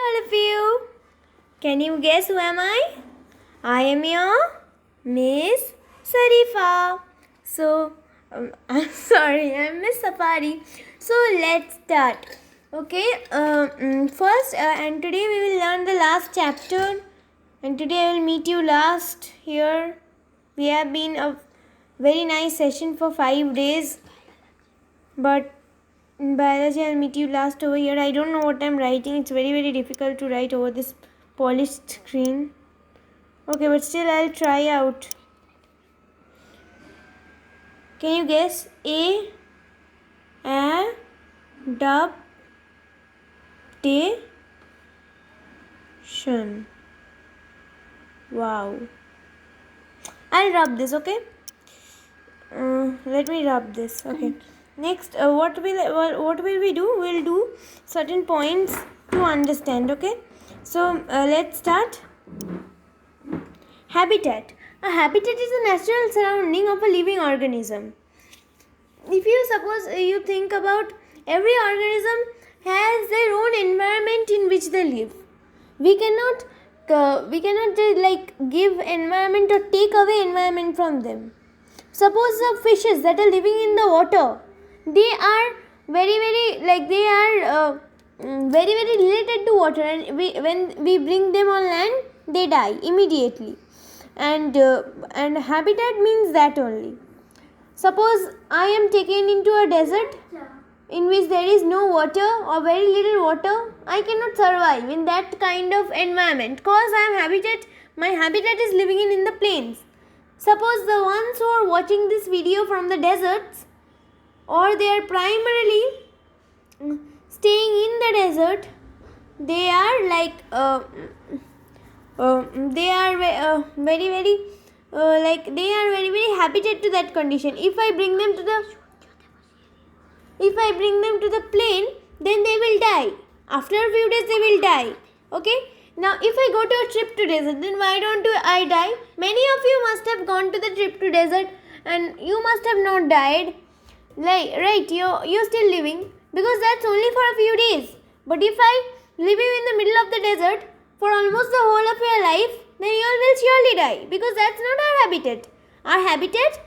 All of you. Can you guess who am I? I am your Miss Sarifa. So, I'm sorry, I'm Miss Safari. So, let's start. Okay, first, and today we will learn the last chapter. And today I will meet you last here. We have been a very nice session for 5 days. But in biology, I'll meet you last over here. I don't know what I'm writing. It's very, very difficult to write over this polished screen. Okay, but still I'll try out. Can you guess? Adaptation. Wow. I'll rub this, okay? Let me rub this. Okay. Next, what will we do? We'll do certain points to understand. Okay. So let's start. Habitat. A habitat is a natural surrounding of a living organism. If you suppose you think about, every organism has their own environment in which they live. We cannot like give environment or take away environment from them. Suppose the fishes that are living in the water, they are very related to water, and when we bring them on land, they die immediately. And habitat means that only. Suppose I am taken into a desert in which there is no water or very little water, I cannot survive in that kind of environment because my habitat is living in the plains. Suppose the ones who are watching this video from the deserts, or they are primarily staying in the desert, they are like they are very habited to that condition. If I bring them to the plain, then they will die. After a few days, they will die. Okay. Now, if I go to a trip to desert, then why don't I die? Many of you must have gone to the trip to desert, and you must have not died. Like, right? You're still living, because that's only for a few days. But if I leave you in the middle of the desert for almost the whole of your life, then you will surely die, because that's not our habitat. Our habitat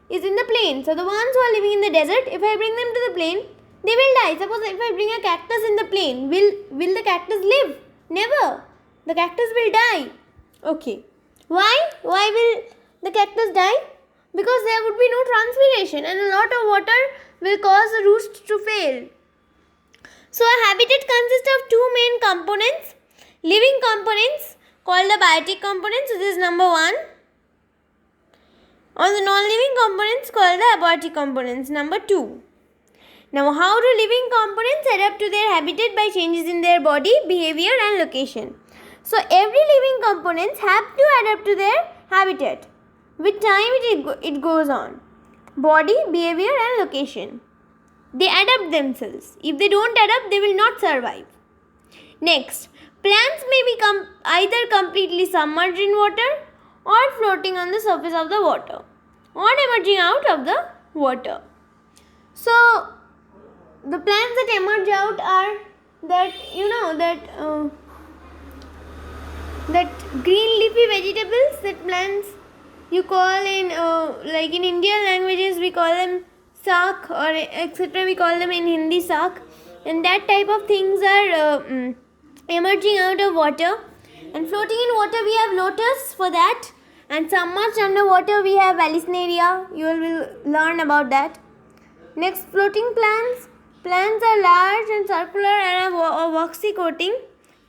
is in the plain. So the ones who are living in the desert, if I bring them to the plain, they will die. Suppose if I bring a cactus in the plain, will the cactus live? Never. The cactus will die. Okay. Why? Why will the cactus die? Because there would be no transpiration, and a lot of water will cause the roots to fail. So a habitat consists of two main components. Living components called the biotic components. This is number 1. On the non-living components called the abiotic components, number 2. Now, how do living components adapt to their habitat? By changes in their body, behavior and location. So, every living components have to adapt to their habitat. With time, it goes on. Body, behavior and location. They adapt themselves. If they don't adapt, they will not survive. Next, plants may become either completely submerged in water or floating on the surface of the water, or emerging out of the water. So, the plants that emerge out are that green leafy vegetables, that plants you call in like in Indian languages we call them saak, or etc. we call them in Hindi saak, and that type of things are emerging out of water. And floating in water we have lotus for that, and submerged underwater we have Vallisneria. You will learn about that. Next, floating plants. Plants are large and circular and have a waxy coating.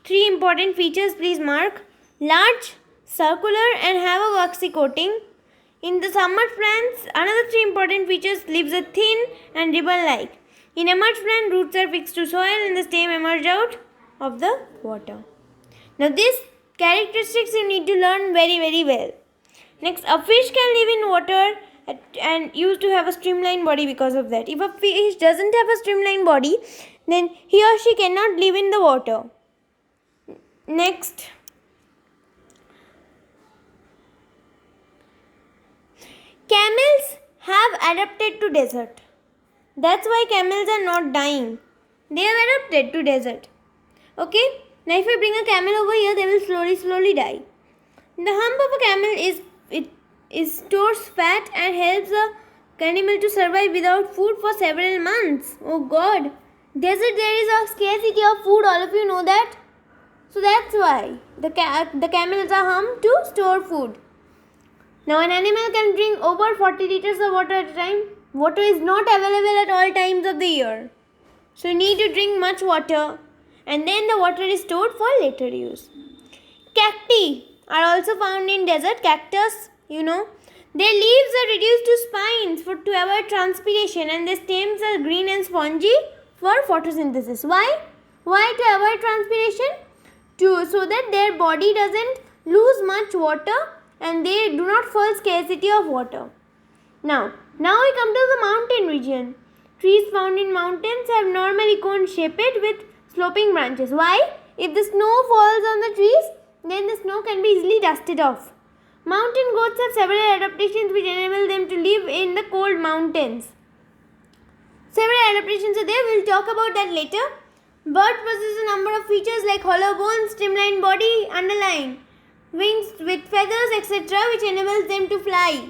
3 important features, please mark. Large, circular and have a waxy coating. In the submerged plants, another 3 important features: leaves are thin and ribbon-like. In emerged plant, roots are fixed to soil and the stem emerge out of the water. Now, these characteristics you need to learn very, very well. Next, a fish can live in water and used to have a streamlined body because of that. If a fish doesn't have a streamlined body, then he or she cannot live in the water. Next, camels have adapted to desert. That's why camels are not dying. They have adapted to desert. Okay. Now if I bring a camel over here, they will slowly die. The hump of a camel is stores fat and helps the animal to survive without food for several months. Oh God. Desert, there is a scarcity of food, all of you know that. So that's why the camel is a hump to store food. Now an animal can drink over 40 liters of water at a time. Water is not available at all times of the year. So you need to drink much water, and then the water is stored for later use. Cacti are also found in desert. Cactus, you know. Their leaves are reduced to spines to avoid transpiration, and their stems are green and spongy for photosynthesis. Why? Why to avoid transpiration? So that their body doesn't lose much water and they do not fall scarcity of water. Now we come to the mountain region. Trees found in mountains have normally cone shaped with sloping branches. Why? If the snow falls on the trees, then the snow can be easily dusted off. Mountain goats have several adaptations which enable them to live in the cold mountains. Several adaptations are there. We'll talk about that later. Birds possess a number of features like hollow bones, streamlined body, underline, wings with feathers, etc., which enables them to fly.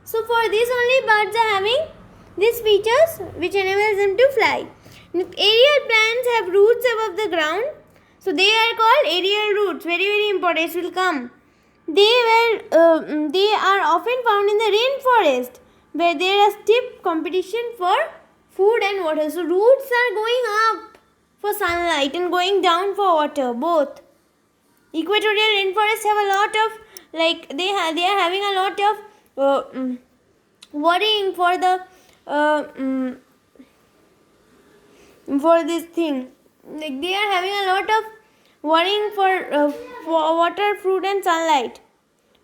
So for this only birds are having these features which enables them to fly. Aerial plants have roots above the ground. So they are called aerial roots. Very important. This will come. They are often found in the rainforest where there is stiff competition for food and water. So roots are going up for sunlight and going down for water, both. Equatorial rainforests have a lot of they are having a lot of worrying for the for this thing. Like they are having a lot of worrying for water, fruit and sunlight.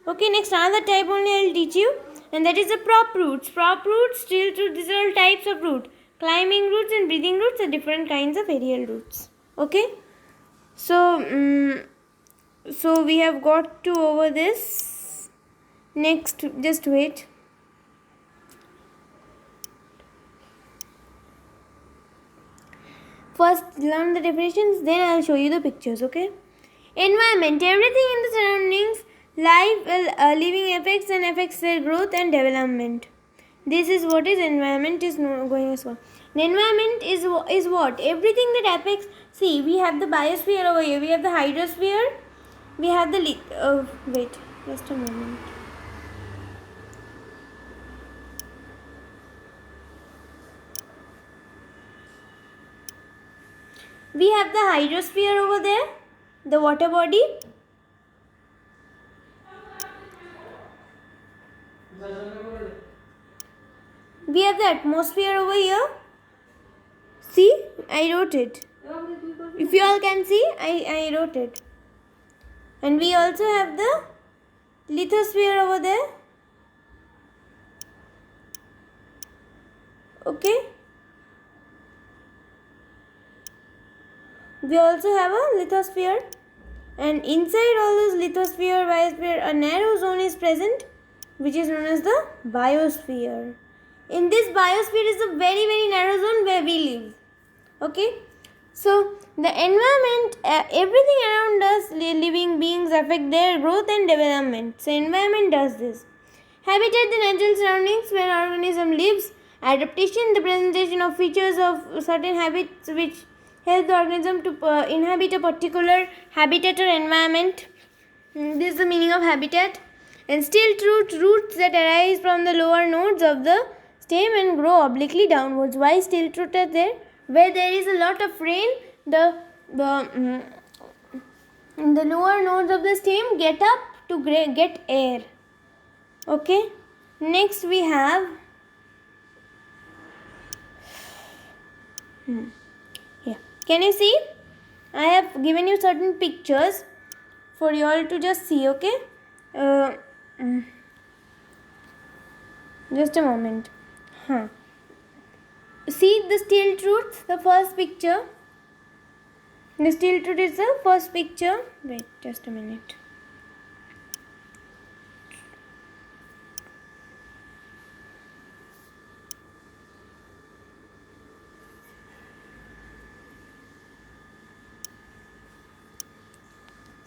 Okay, next another type only I will teach you, and that is the prop roots. Prop roots, still roots, these are all types of root. Climbing roots and breathing roots are different kinds of aerial roots. Okay, so so we have got to over this. Next, just wait. First learn the definitions, then I will show you the pictures. Okay. Environment. Everything in the surroundings, life, living affects and affects their growth and development. This is what is environment is going as well. The environment is what? Everything that affects. See, we have the biosphere over here. We have the hydrosphere. We have the wait, just a moment. We have the hydrosphere over there, the water body. We have the atmosphere over here. See, I wrote it. If you all can see, I wrote it. And we also have the lithosphere over there. Okay. We also have a lithosphere, and inside all this lithosphere, biosphere, a narrow zone is present which is known as the biosphere. In this biosphere is a very narrow zone where we live. Okay. So the environment, everything around us, living beings, affect their growth and development. So environment does this. Habitat, the natural surroundings where organism lives. Adaptation, the presentation of features of certain habits which help the organism to inhabit a particular habitat or environment. This is the meaning of habitat. And stilt roots that arise from the lower nodes of the stem and grow obliquely downwards. Why stilt roots are there? Where there is a lot of rain, the lower nodes of the stem get up to get air. Okay. Next we have yeah. Can you see? I have given you certain pictures for you all to just see. Okay. Just a moment. See the stilt roots, the first picture. The stilt root is the first picture. Wait, just a minute.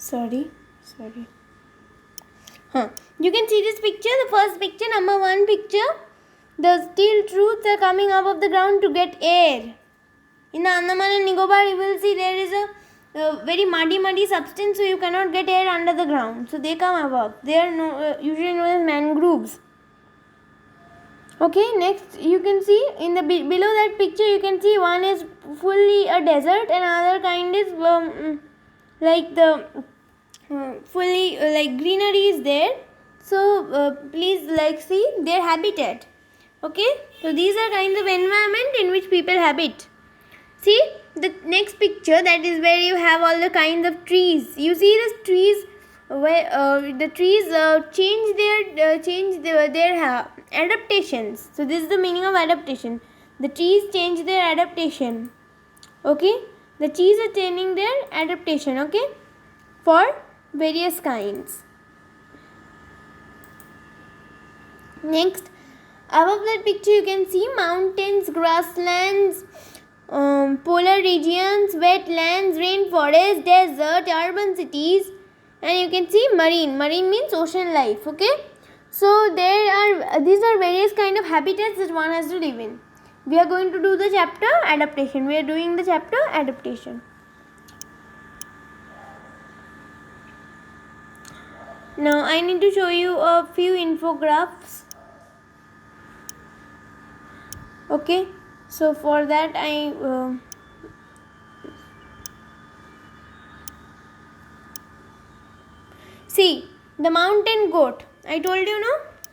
sorry. You can see this picture, the first picture, number 1 picture. The steel roots are coming up of the ground to get air. In the Andaman and Nicobar, you will see there is a very muddy substance, so you cannot get air under the ground. So they come above. They are usually known as mangroves. Okay, next you can see in the below that picture, you can see one is fully a desert and another kind is like the fully like greenery is there. So please see their habitat. Okay, so these are kinds of environment in which people habit. See the next picture, that is where you have all the kinds of trees. You see the trees where the trees change their adaptations. So this is the meaning of adaptation. The trees change their adaptation. Okay, the trees are changing their adaptation. Okay, for various kinds. Next, above that picture you can see mountains, grasslands, polar regions, wetlands, rainforest, desert, urban cities, and you can see marine. Marine means ocean life. Okay, so these are various kind of habitats that one has to live in. We are going to do the chapter adaptation. We are doing the chapter adaptation. Now I need to show you a few infographics. Okay, so for that I see the mountain goat. I told you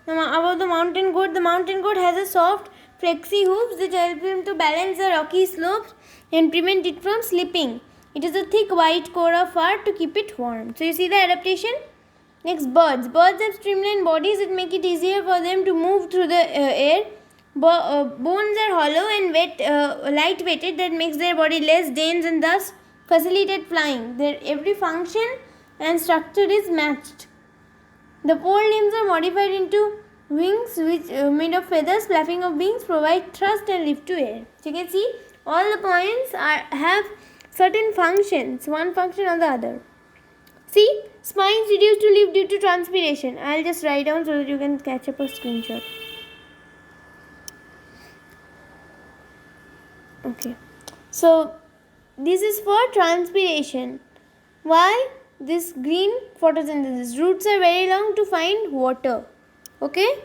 about the mountain goat. The mountain goat has a soft flexy hooves which help him to balance the rocky slopes and prevent it from slipping. It has a thick white coat of fur to keep it warm. So you see the adaptation. Next, birds. Birds have streamlined bodies that make it easier for them to move through the air. Bones are hollow and light-weighted, that makes their body less dense and thus facilitate flying. Their every function and structure is matched. The forelimbs are modified into wings which made of feathers. Flapping of wings provide thrust and lift to air. So you can see all the points have certain functions, one function or the other. See, spines reduce to live due to transpiration. I'll just write down so that you can catch up a screenshot. Okay, so this is for transpiration. Why? This green photosynthesis. Roots are very long to find water. Okay,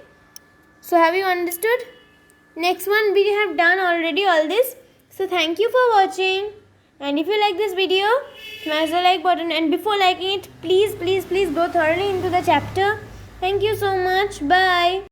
so have you understood? Next one, we have done already all this. So thank you for watching. And if you like this video, smash the like button. And before liking it, please go thoroughly into the chapter. Thank you so much. Bye.